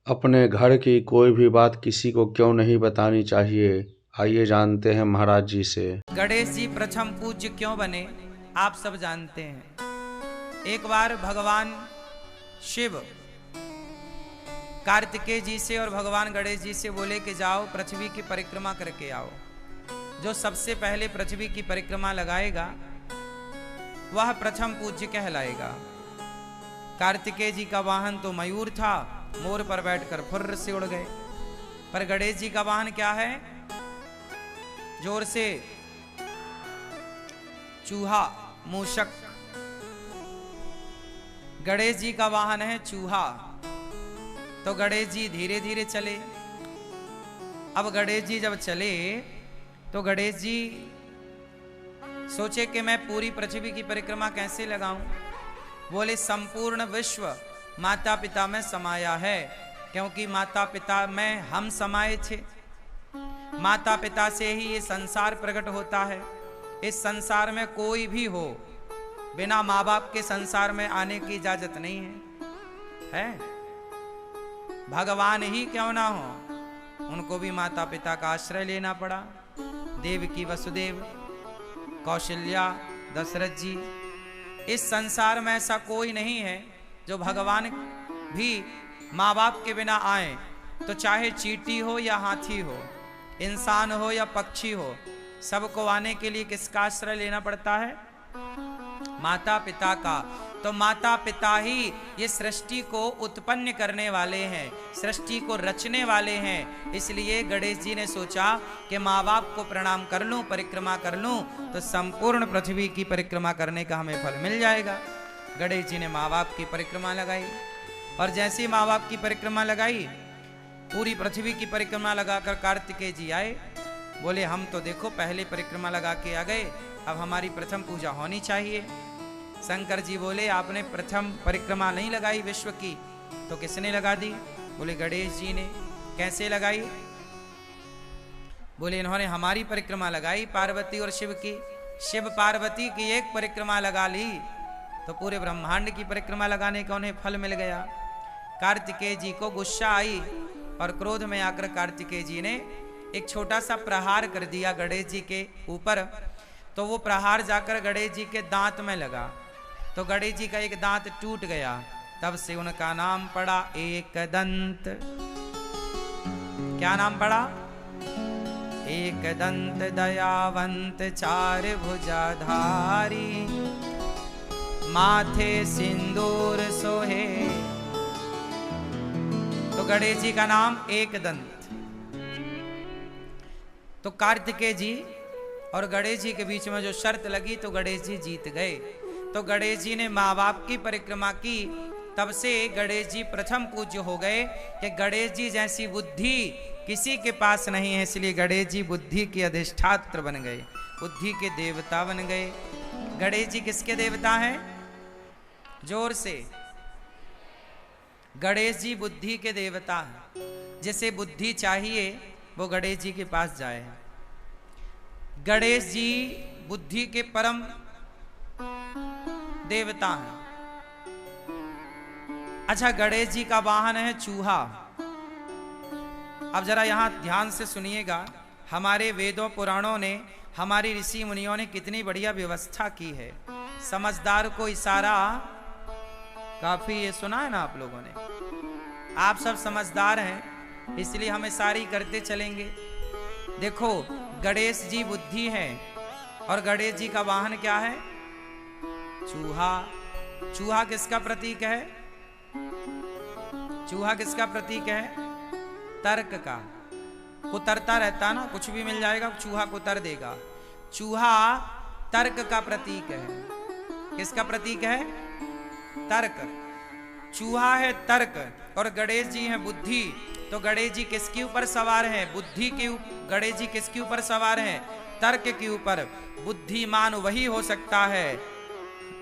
अपने घर की कोई भी बात किसी को क्यों नहीं बतानी चाहिए, आइए जानते हैं महाराज जी से। गणेश जी प्रथम पूज्य क्यों बने, आप सब जानते हैं। एक बार भगवान शिव कार्तिकेय जी से और भगवान गणेश जी से बोले कि जाओ पृथ्वी की परिक्रमा करके आओ। जो सबसे पहले पृथ्वी की परिक्रमा लगाएगा वह प्रथम पूज्य कहलाएगा। कार्तिकेय जी का वाहन तो मयूर था, मोर पर बैठकर फुर्र से उड़ गए। पर गणेश जी का वाहन क्या है? जोर से चूहा, मूषक। गणेश जी का वाहन है चूहा। तो गणेश जी धीरे धीरे चले। अब गणेश जी जब चले तो गणेश जी सोचे कि मैं पूरी पृथ्वी की परिक्रमा कैसे लगाऊं। बोले संपूर्ण विश्व माता पिता में समाया है, क्योंकि माता पिता में हम समाये थे। माता पिता से ही ये संसार प्रकट होता है। इस संसार में कोई भी हो, बिना माँ बाप के संसार में आने की इजाजत नहीं है। भगवान ही क्यों ना हो, उनको भी माता पिता का आश्रय लेना पड़ा। देवकी वसुदेव, कौशल्या, दशरथ जी। इस संसार में ऐसा कोई नहीं है जो भगवान भी माँ बाप के बिना आए। तो चाहे चींटी हो या हाथी हो, इंसान हो या पक्षी हो, सबको आने के लिए किसका आश्रय लेना पड़ता है? माता पिता का। तो माता पिता ही ये सृष्टि को उत्पन्न करने वाले हैं, सृष्टि को रचने वाले हैं। इसलिए गणेश जी ने सोचा कि माँ बाप को प्रणाम कर लूं, परिक्रमा कर लूं, तो संपूर्ण पृथ्वी की परिक्रमा करने का हमें फल मिल जाएगा। गणेश जी ने माँ बाप की परिक्रमा लगाई, और जैसे ही माँ बाप की परिक्रमा लगाई, पूरी पृथ्वी की परिक्रमा लगाकर कार्तिकेय जी आए। बोले हम तो देखो पहले परिक्रमा लगा के आ गए, अब हमारी प्रथम पूजा होनी चाहिए। शंकर जी बोले आपने प्रथम परिक्रमा नहीं लगाई विश्व की, तो किसने लगा दी? बोले गणेश जी ने। कैसे लगाई? बोले इन्होंने हमारी परिक्रमा लगाई, पार्वती और शिव की। शिव पार्वती की एक परिक्रमा लगा ली तो पूरे ब्रह्मांड की परिक्रमा लगाने का उन्हें फल मिल गया। कार्तिकेय जी को गुस्सा आई और क्रोध में आकर कार्तिकेय जी ने एक छोटा सा प्रहार कर दिया गणेश जी के ऊपर। तो वो प्रहार जाकर गणेश जी के दांत में लगा, तो गणेश जी का एक दांत टूट गया। तब से उनका नाम पड़ा एकदंत। क्या नाम पड़ा? एकदंत दयावंत चार भुजाधारी, माथे सिंदूर सोहे। तो गणेश जी का नाम एकदंत। तो कार्तिकेय जी और गणेश जी के बीच में जो शर्त लगी, तो गणेश जी जीत गए। तो गणेश जी ने माँ बाप की परिक्रमा की, तब से गणेश जी प्रथम पूज्य हो गए कि गणेश जी जैसी बुद्धि किसी के पास नहीं है। इसलिए गणेश जी बुद्धि के अधिष्ठात्र बन गए, बुद्धि के देवता बन गए। गणेश जी किसके देवता हैं? जोर से। गणेश जी बुद्धि के देवता हैं। जिसे बुद्धि चाहिए वो गणेश जी के पास जाए। गणेश जी बुद्धि के परम देवता हैं। अच्छा, गणेश जी का वाहन है चूहा। अब जरा यहां ध्यान से सुनिएगा। हमारे वेदों पुराणों ने, हमारी ऋषि मुनियों ने कितनी बढ़िया व्यवस्था की है। समझदार को इशारा काफी, ये सुना है ना आप लोगों ने। आप सब समझदार हैं, इसलिए हमें सारी करते चलेंगे। देखो, गणेश जी बुद्धि है और गणेश जी का वाहन क्या है? चूहा। चूहा किसका प्रतीक है? चूहा किसका प्रतीक है? तर्क का। कुतरता रहता ना, कुछ भी मिल जाएगा, चूहा कुतर देगा। चूहा तर्क का प्रतीक है। किसका प्रतीक है? तर्क। चूहा है तर्क और गणेश जी हैं बुद्धि। तो गणेश जी किसके ऊपर सवार हैं? बुद्धि के ऊपर। गणेश जी किसके ऊपर सवार हैं? तर्क के ऊपर। बुद्धिमान वही हो सकता है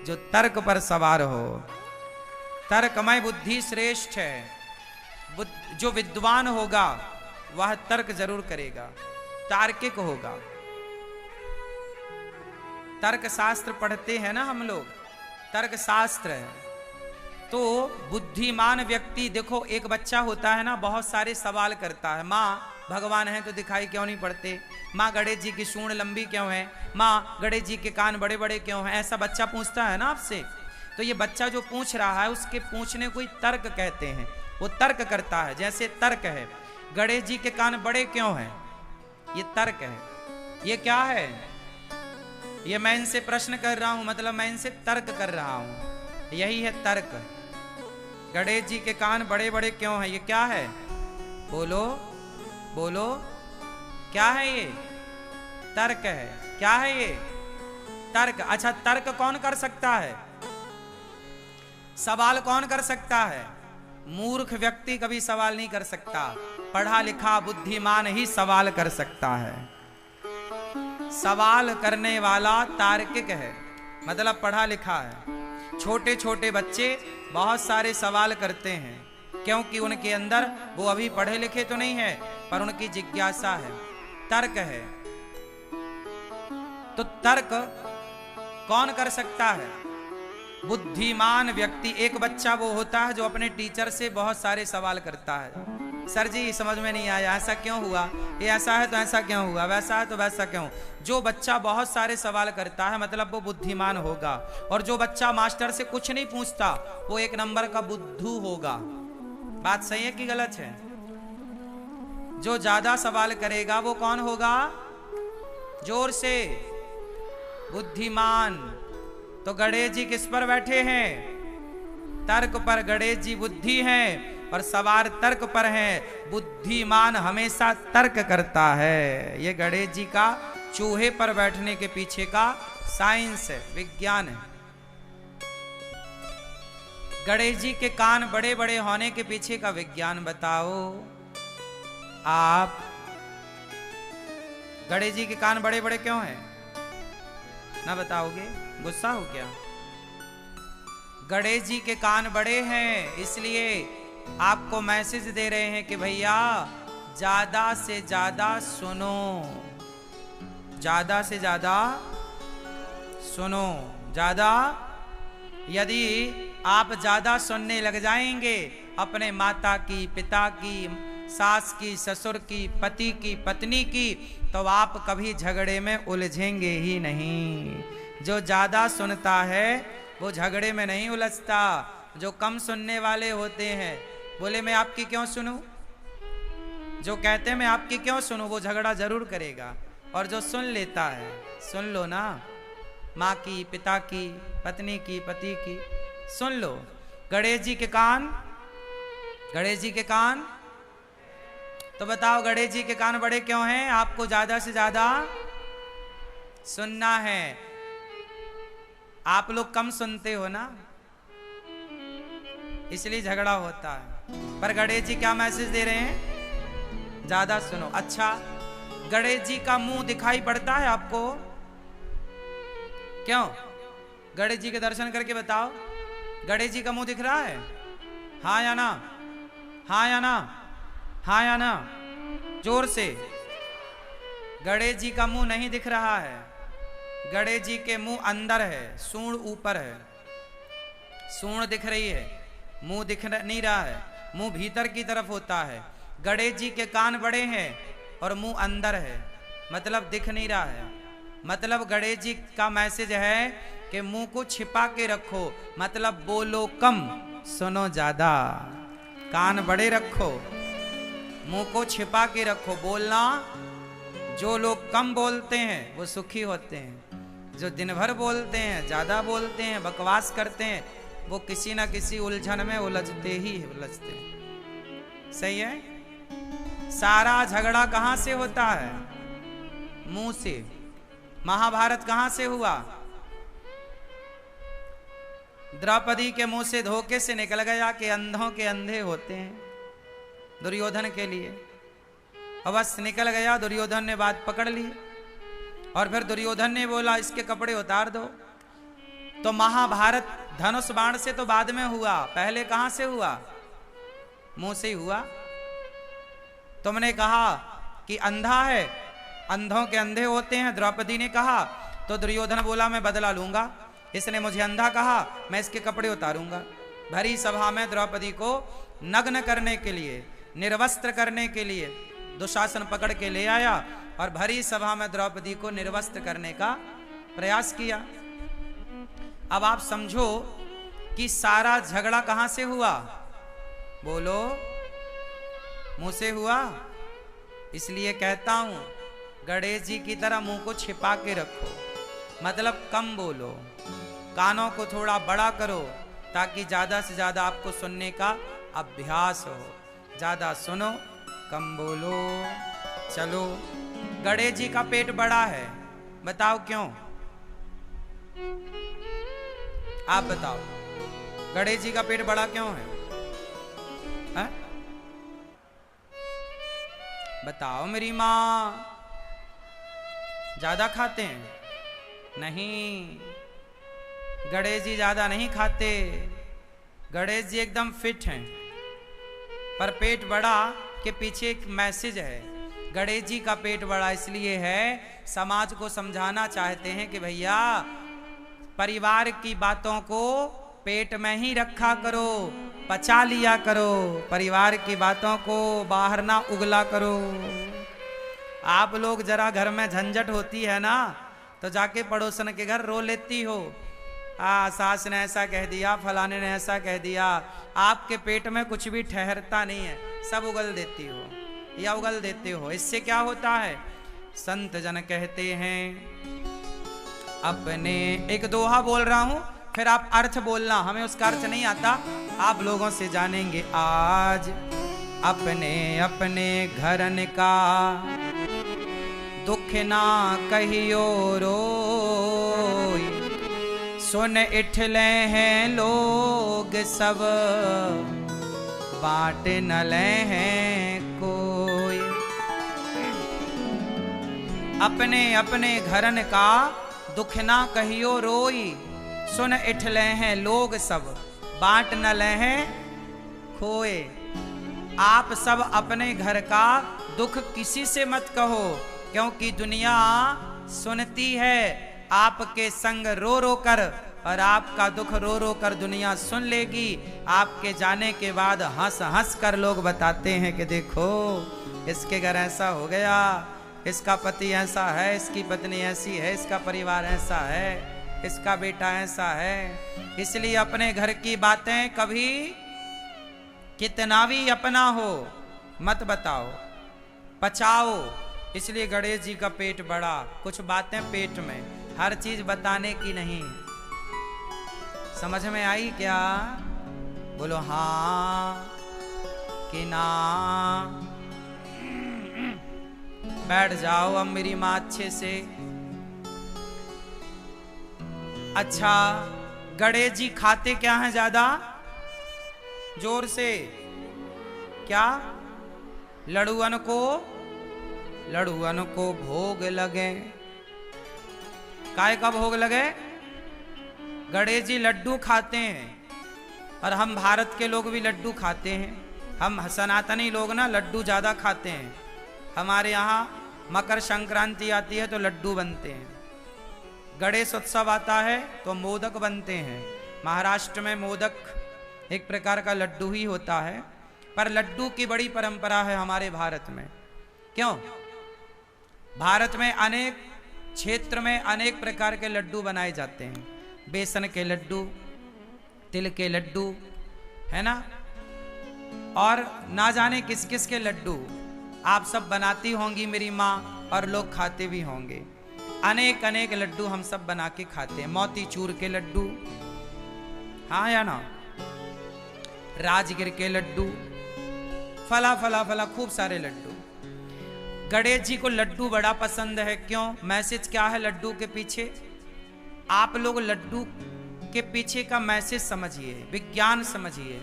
जो तर्क पर सवार हो। तर्कमय बुद्धि श्रेष्ठ है। जो विद्वान होगा वह तर्क जरूर करेगा, तार्किक होगा। तर्क शास्त्र पढ़ते हैं ना हम लोग, तर्क शास्त्र है। तो बुद्धिमान व्यक्ति, देखो एक बच्चा होता है ना, बहुत सारे सवाल करता है। माँ भगवान है तो दिखाई क्यों नहीं पड़ते? माँ गणेश जी की सूंड लंबी क्यों है? माँ गणेश जी के कान बड़े बड़े क्यों हैं? ऐसा बच्चा पूछता है ना आपसे। तो ये बच्चा जो पूछ रहा है उसके पूछने को ही तर्क कहते हैं। वो तर्क करता है। जैसे तर्क है, गणेश जी के कान बड़े क्यों हैं, ये तर्क है। ये क्या है? ये मैं इनसे प्रश्न कर रहा हूं, मतलब मैं इनसे तर्क कर रहा हूं, यही है तर्क। गणेश जी के कान बड़े बड़े क्यों हैं, ये क्या है? बोलो बोलो, क्या है ये? तर्क है। क्या है ये? तर्क। अच्छा, तर्क कौन कर सकता है? सवाल कौन कर सकता है? मूर्ख व्यक्ति कभी सवाल नहीं कर सकता। पढ़ा लिखा बुद्धिमान ही सवाल कर सकता है। सवाल करने वाला तार्किक है, मतलब पढ़ा लिखा है। छोटे छोटे बच्चे बहुत सारे सवाल करते हैं, क्योंकि उनके अंदर, वो अभी पढ़े लिखे तो नहीं है, पर उनकी जिज्ञासा है, तर्क है। तो तर्क कौन कर सकता है? बुद्धिमान व्यक्ति। एक बच्चा वो होता है जो अपने टीचर से बहुत सारे सवाल करता है। सर जी समझ में नहीं आया, ऐसा क्यों हुआ? ये ऐसा है तो ऐसा क्यों हुआ? वैसा है तो वैसा क्यों? जो बच्चा बहुत सारे सवाल करता है मतलब वो बुद्धिमान होगा। और जो बच्चा मास्टर से कुछ नहीं पूछता वो एक नंबर का बुद्धू होगा। बात सही है कि गलत है? जो ज्यादा सवाल करेगा वो कौन होगा? जोर से, बुद्धिमान। तो गणेश जी किस पर बैठे हैं? तर्क पर। गणेश जी बुद्धि हैं और सवार तर्क पर हैं। बुद्धिमान हमेशा तर्क करता है। ये गणेश जी का चूहे पर बैठने के पीछे का साइंस है, विज्ञान है। गणेश जी के कान बड़े बड़े होने के पीछे का विज्ञान बताओ आप। गणेश जी के कान बड़े बड़े क्यों हैं? ना बताओगे? गुस्सा हो क्या? गणेश जी के कान बड़े हैं इसलिए आपको मैसेज दे रहे हैं कि भैया ज्यादा से ज्यादा सुनो, ज्यादा से ज्यादा सुनो। ज्यादा, यदि आप ज्यादा सुनने लग जाएंगे अपने माता की, पिता की, सास की, ससुर की, पति की, पत्नी की, तो आप कभी झगड़े में उलझेंगे ही नहीं। जो ज्यादा सुनता है वो झगड़े में नहीं उलझता। जो कम सुनने वाले होते हैं, बोले मैं आपकी क्यों सुनूं, जो कहते हैं मैं आपकी क्यों सुनूं, वो झगड़ा जरूर करेगा। और जो सुन लेता है, सुन लो ना, माँ की, पिता की, पत्नी की, पति की, सुन लो। गणेश जी के कान, गणेश जी के कान, तो बताओ गणेश जी के कान बड़े क्यों हैं? आपको ज्यादा से ज्यादा सुनना है। आप लोग कम सुनते हो ना, इसलिए झगड़ा होता है। पर गणेश जी क्या मैसेज दे रहे हैं? ज्यादा सुनो। अच्छा, गणेश जी का मुंह दिखाई पड़ता है आपको? क्यों? गणेश जी के दर्शन करके बताओ, गणेश जी का मुंह दिख रहा है? हाँ या ना? हाँ या ना? हाँ या ना? जोर से। गणेश जी का मुंह नहीं दिख रहा है। गणेश जी के मुंह अंदर है, सूंड ऊपर है। सूंड दिख रही है, मुंह दिख नहीं रहा है। मुंह भीतर की तरफ होता है। गणेश जी के कान बड़े हैं और मुंह अंदर है, मतलब दिख नहीं रहा है। मतलब गणेश जी का मैसेज है कि मुंह को छिपा के रखो, मतलब बोलो कम, सुनो ज्यादा। कान बड़े रखो, मुंह को छिपा के रखो, बोलना। जो लोग कम बोलते हैं वो सुखी होते हैं। जो दिन भर बोलते हैं, ज्यादा बोलते हैं, बकवास करते हैं, वो किसी ना किसी उलझन में उलझते ही उलझते हैं। सही है? सारा झगड़ा कहां से होता है? मुंह से। महाभारत कहां से हुआ? द्रौपदी के मुंह से धोखे से निकल गया कि अंधों के अंधे होते हैं, दुर्योधन के लिए। अवश्य निकल गया, दुर्योधन ने बात पकड़ ली और फिर दुर्योधन ने बोला इसके कपड़े उतार दो। तो महाभारत धनुष बाण से तो बाद में हुआ, पहले कहां से हुआ? मुंह से ही हुआ। तुमने कहा कि अंधा है, अंधों के अंधे होते हैं, द्रौपदी ने कहा। तो दुर्योधन बोला मैं बदला लूंगा, इसने मुझे अंधा कहा, मैं इसके कपड़े उतारूंगा। भरी सभा में द्रौपदी को नग्न करने के लिए, निर्वस्त्र करने के लिए दुशासन पकड़ के ले आया और भरी सभा में द्रौपदी को निर्वस्त्र करने का प्रयास किया। अब आप समझो कि सारा झगड़ा कहां से हुआ? बोलो, मुंह से हुआ। इसलिए कहता हूं गणेश जी की तरह मुंह को छिपा के रखो, मतलब कम बोलो, कानों को थोड़ा बड़ा करो ताकि ज्यादा से ज्यादा आपको सुनने का अभ्यास हो। ज्यादा सुनो, कम बोलो। चलो, गणेश जी का पेट बड़ा है, बताओ क्यों? आप बताओ, गणेश जी का पेट बड़ा क्यों है? बताओ मेरी माँ। ज्यादा खाते हैं? नहीं, गणेश जी ज्यादा नहीं खाते। गणेश जी एकदम फिट हैं, पर पेट बड़ा के पीछे एक मैसेज है। गणेश जी का पेट बड़ा इसलिए है, समाज को समझाना चाहते हैं कि भैया परिवार की बातों को पेट में ही रखा करो, पचा लिया करो, परिवार की बातों को बाहर ना उगला करो। आप लोग जरा घर में झंझट होती है ना तो जाके पड़ोसन के घर रो लेती हो, सास ने ऐसा कह दिया, फलाने ने ऐसा कह दिया। आपके पेट में कुछ भी ठहरता नहीं है, सब उगल देती हो या उगल देते हो। इससे क्या होता है? संत जन कहते हैं, अपने, एक दोहा बोल रहा हूं, फिर आप अर्थ बोलना, हमें उसका अर्थ नहीं आता, आप लोगों से जानेंगे आज। अपने अपने घरन का दुख ना कहियो रोई, सुन इठले हैं लोग सब, बांट न ले हैं कोई। अपने अपने घरन का दुख ना कहियो रोई, सुन इठले हैं लोग सब, बांट न ले हैं खोए। आप सब अपने घर का दुख किसी से मत कहो, क्योंकि दुनिया सुनती है आपके संग रो रो कर, और आपका दुख रो रो कर दुनिया सुन लेगी। आपके जाने के बाद हंस हंस कर लोग बताते हैं कि देखो इसके घर ऐसा हो गया, इसका पति ऐसा है, इसकी पत्नी ऐसी है, इसका परिवार ऐसा है, इसका बेटा ऐसा है। इसलिए अपने घर की बातें कभी कितना भी अपना हो मत बताओ, पचाओ। इसलिए गणेश जी का पेट बड़ा, कुछ बातें पेट में, हर चीज बताने की नहीं। समझ में आई क्या? बोलो हाँ कि ना। बैठ जाओ अब मेरी माँ अच्छे से। अच्छा, गणेश जी खाते क्या हैं ज्यादा? जोर से क्या? लड़ुअन को भोग लगे। काय का भोग लगे? गणेश जी लड्डू खाते हैं, और हम भारत के लोग भी लड्डू खाते हैं। हम सनातनी लोग ना लड्डू ज्यादा खाते हैं। हमारे यहाँ मकर संक्रांति आती है तो लड्डू बनते हैं, गणेश उत्सव आता है तो मोदक बनते हैं। महाराष्ट्र में मोदक एक प्रकार का लड्डू ही होता है, पर लड्डू की बड़ी परंपरा है हमारे भारत में। क्यों? भारत में अनेक क्षेत्र में अनेक प्रकार के लड्डू बनाए जाते हैं। बेसन के लड्डू, तिल के लड्डू, है ना, और ना जाने किस किस के लड्डू आप सब बनाती होंगी मेरी माँ, और लोग खाते भी होंगे। अनेक अनेक लड्डू हम सब बना के खाते हैं। मोतीचूर के लड्डू, हाँ या ना, राजगिर के लड्डू, फला फला फला खूब सारे लड्डू। गणेश जी को लड्डू बड़ा पसंद है। क्यों? मैसेज क्या है लड्डू के पीछे? आप लोग लड्डू के पीछे का मैसेज समझिए, विज्ञान समझिए।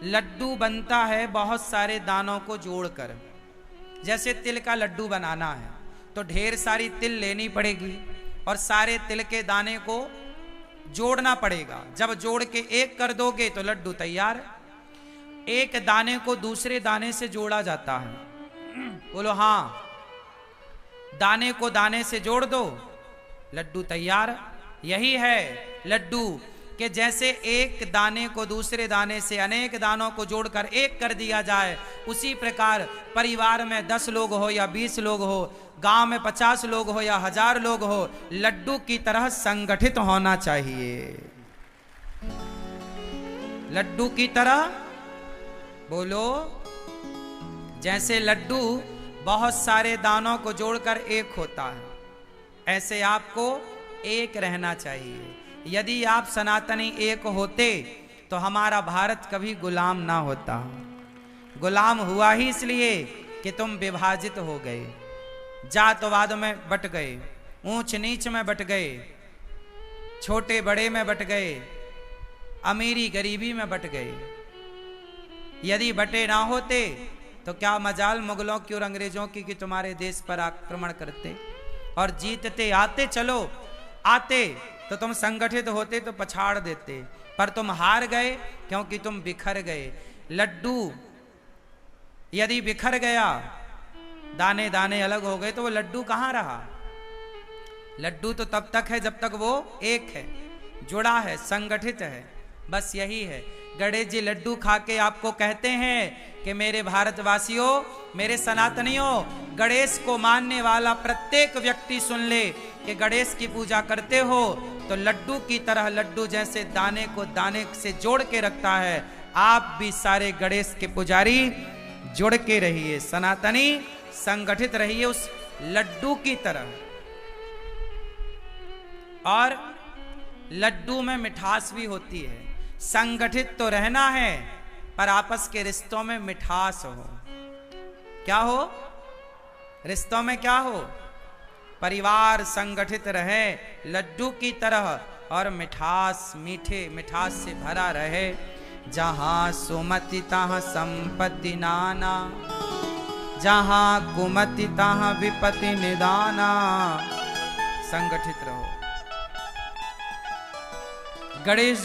लड्डू बनता है बहुत सारे दानों को जोड़कर। जैसे तिल का लड्डू बनाना है तो ढेर सारी तिल लेनी पड़ेगी और सारे तिल के दाने को जोड़ना पड़ेगा। जब जोड़ के एक कर दोगे तो लड्डू तैयार। एक दाने को दूसरे दाने से जोड़ा जाता है। बोलो हाँ। दाने को दाने से जोड़ दो, लड्डू तैयार। यही है लड्डू। कि जैसे एक दाने को दूसरे दाने से अनेक दानों को जोड़कर एक कर दिया जाए, उसी प्रकार परिवार में 10 लोग हो या 20 लोग हो, गांव में 50 लोग हो या 1000 लोग हो, लड्डू की तरह संगठित होना चाहिए। लड्डू की तरह बोलो। जैसे लड्डू बहुत सारे दानों को जोड़कर एक होता है, ऐसे आपको एक रहना चाहिए। यदि आप सनातनी एक होते तो हमारा भारत कभी गुलाम ना होता। गुलाम हुआ ही इसलिए कि तुम विभाजित हो गए, जातवाद में बट गए, ऊंच नीच में बट गए, छोटे बड़े में बट गए, अमीरी गरीबी में बट गए। यदि बटे ना होते तो क्या मजाल मुगलों की और अंग्रेजों की कि तुम्हारे देश पर आक्रमण करते और जीतते। आते, चलो आते तो तुम संगठित होते तो पछाड़ देते, पर तुम हार गए क्योंकि तुम बिखर गए। लड्डू यदि बिखर गया, दाने दाने अलग हो गए, तो वो लड्डू कहां रहा? लड्डू तो तब तक है जब तक वो एक है, जुड़ा है, संगठित है। बस यही है। गणेश जी लड्डू खा के आपको कहते हैं कि मेरे भारतवासियों, मेरे सनातनियों, गणेश को मानने वाला प्रत्येक व्यक्ति सुन ले कि गणेश की पूजा करते हो तो लड्डू की तरह, लड्डू जैसे दाने को दाने से जोड़ के रखता है, आप भी सारे गणेश के पुजारी जुड़ के रहिए, सनातनी संगठित रहिए उस लड्डू की तरह। और लड्डू में मिठास भी होती है। संगठित तो रहना है, पर आपस के रिश्तों में मिठास हो। क्या हो? रिश्तों में क्या हो? परिवार संगठित रहे लड्डू की तरह, और मिठास, मीठे मिठास से भरा रहे। जहां सुमति तहां संपत्ति नाना, जहां कुमति तहां विपत्ति निदाना। संगठित रहो। गणेश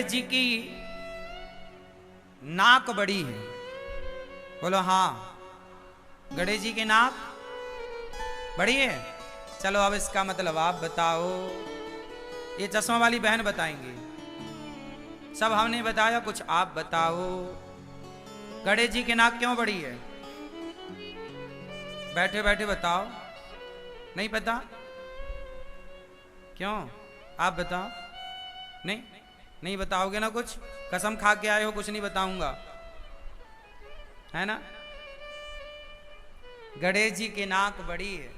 जी की नाक बड़ी है। बोलो हाँ, गणेश जी की नाक बड़ी है। चलो अब इसका मतलब आप बताओ। ये चश्मा वाली बहन बताएंगी, सब हमने बताया, कुछ आप बताओ। गणेश जी की नाक क्यों बड़ी है? बैठे बैठे बताओ। नहीं पता? क्यों? आप बताओ। नहीं बताओगे ना? कुछ कसम खा के आए हो कुछ नहीं बताऊंगा, है ना? गणेश जी की नाक बड़ी है।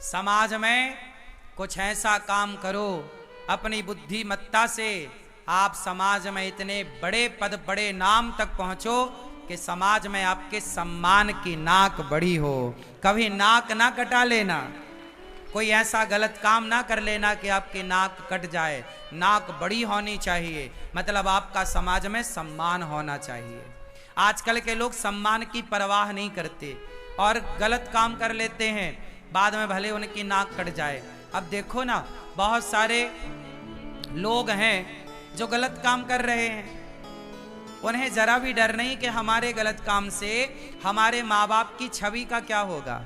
समाज में कुछ ऐसा काम करो अपनी बुद्धिमत्ता से, आप समाज में इतने बड़े पद, बड़े नाम तक पहुंचो कि समाज में आपके सम्मान की नाक बड़ी हो। कभी नाक ना कटा लेना, कोई ऐसा गलत काम ना कर लेना कि आपकी नाक कट जाए। नाक बड़ी होनी चाहिए, मतलब आपका समाज में सम्मान होना चाहिए। आजकल के लोग सम्मान की परवाह नहीं करते और गलत काम कर लेते हैं, बाद में भले उनकी नाक कट जाए। अब देखो ना, बहुत सारे लोग हैं जो गलत काम कर रहे हैं, उन्हें जरा भी डर नहीं कि हमारे गलत काम से हमारे माँ बाप की छवि का क्या होगा,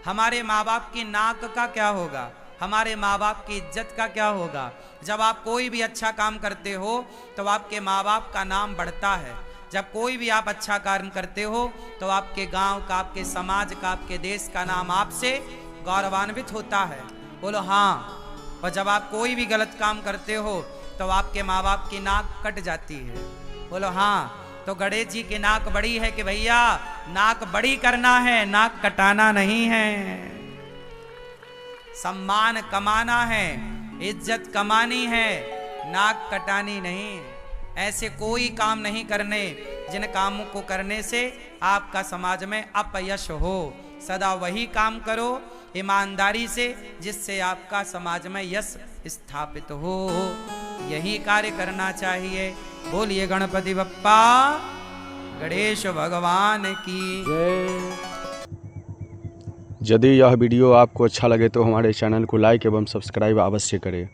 हमारे माँ बाप की नाक का क्या होगा, हमारे माँ बाप की इज्जत का क्या होगा। जब आप कोई भी अच्छा काम करते हो तो आपके माँ बाप का नाम बढ़ता है। जब कोई भी आप अच्छा कार्य करते हो तो आपके गांव का, आपके समाज का, आपके देश का नाम आपसे गौरवान्वित होता है। बोलो हाँ। और जब आप कोई भी गलत काम करते हो तो आपके माँ बाप की नाक कट जाती है। बोलो हाँ। तो गणेश जी की नाक बड़ी है कि भैया नाक बड़ी करना है, नाक कटाना नहीं है। सम्मान कमाना है, इज्जत कमानी है, नाक कटानी नहीं। ऐसे कोई काम नहीं करने जिन कामों को करने से आपका समाज में अपयश हो। सदा वही काम करो ईमानदारी से जिससे आपका समाज में यश स्थापित हो। यही कार्य करना चाहिए। बोलिए गणपति बप्पा गणेश भगवान की जय। यदि यह वीडियो आपको अच्छा लगे तो हमारे चैनल को लाइक एवं सब्सक्राइब अवश्य करें।